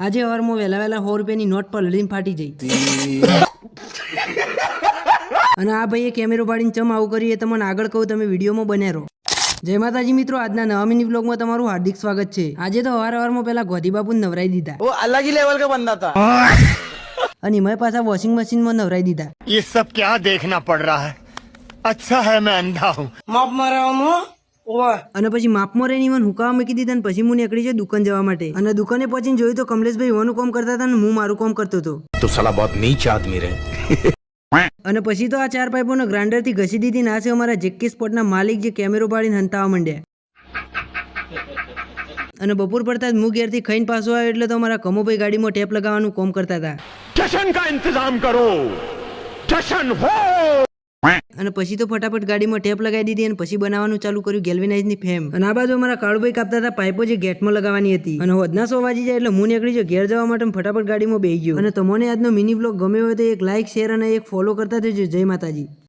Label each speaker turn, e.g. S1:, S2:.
S1: આજે સવારમાં વહેલા 100 રૂપિયાની નોટ પર લડીને ફાટી જઈ અને આ ભાઈએ કેમેરો પાડીને ચમ આવું કર્યું એ તમને આગળ કહું, તમે વિડીયોમાં બન્યા રહો. જય માતાજી મિત્રો, આજના નવા મિની વ્લોગમાં તમારું હાર્દિક સ્વાગત છે. આજે તો સવારમાં પેલા ગોધી બાપુને નવરાઈ દીધા.
S2: वो अलग ही लेवल का बंदा था.
S1: અને મેં પાછા વોશિંગ મશીનમાં નવરાઈ દીધા.
S3: ये सब क्या देखना पड़ रहा है. अच्छा है मैं अंधा हूँ.
S2: माप मारा हूँ.
S1: અને પછી માપમાં રહીને મને હુકાવા મૂકી દીધા. અને પછી હું નીકળી જાય દુકાન જવા માટે. અને દુકાને પહોંચીને જોયું તો કમલેશભાઈ વાનું કામ કરતા હતા અને હું મારું કામ કરતો હતો.
S3: तो साला बहुत नीच आदमी रहे.
S1: અને પછી તો આ 4 પાઇપોને ગ્રાઇન્ડર થી ઘસી દીધી. ના છે અમારા જેકી સ્પોર્ટના માલિક જે કેમેરો પાડીને હંતાવા માંડ્યા. અને બપોર પડતા જ હું ઘેરથી ખાઈને પાછો આવ્યો એટલે તો અમારા કમોભાઈ ગાડીમાં ટેપ લગાવવાનું કામ કરતા હતા.
S3: जश्न का इंतजाम करो. जश्न हो.
S1: અને પછી તો ફટાફટ ગાડીમાં ટેપ લગાવી દીધી અને પછી બનાવવાનું ચાલુ કર્યું ગેલ્વેનાઇઝની ફેમ. અને આ બાજુ અમારા કાળુભાઈ કાપતા હતા પાઇપો જે ગેટમાં લગાવવાની હતી. અને હોદના 100 વાગી જાય એટલે હું નીકળી ગયો ઘેર જવા માટે. ફટાફટ ગાડીમાં બેસી ગયો. અને તમને આજનો મિની વ્લોગ ગમ્યો હોય તો એક લાઇક, શેર અને એક ફોલો કરતા જજો. જય માતાજી.